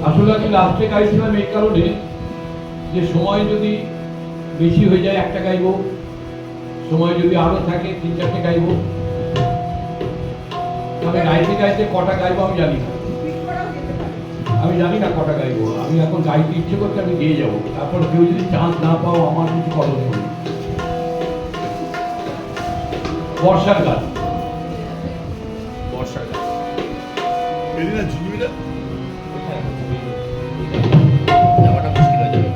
আসলে আমি লাস্টে গাইছিলাম এই কারণে যে সময় যদি বেশি হয়ে যায় একটা গাইবো, সময় যদি আরো থাকে 3-4টে গাইবো। আমি গাইতে গাইতে কটা গাইবো আমি জানি না, আমি জানি না কটা গাইবো। আমি এখন গাইতে ইচ্ছে করতে আমি গিয়ে যাবো, তারপর কেউ যদি চান্স না পাও আমার কিছু করার নেই। বর্ষার গান, বর্ষার গান যাওয়াটা মুশকিল হয়ে যাবে।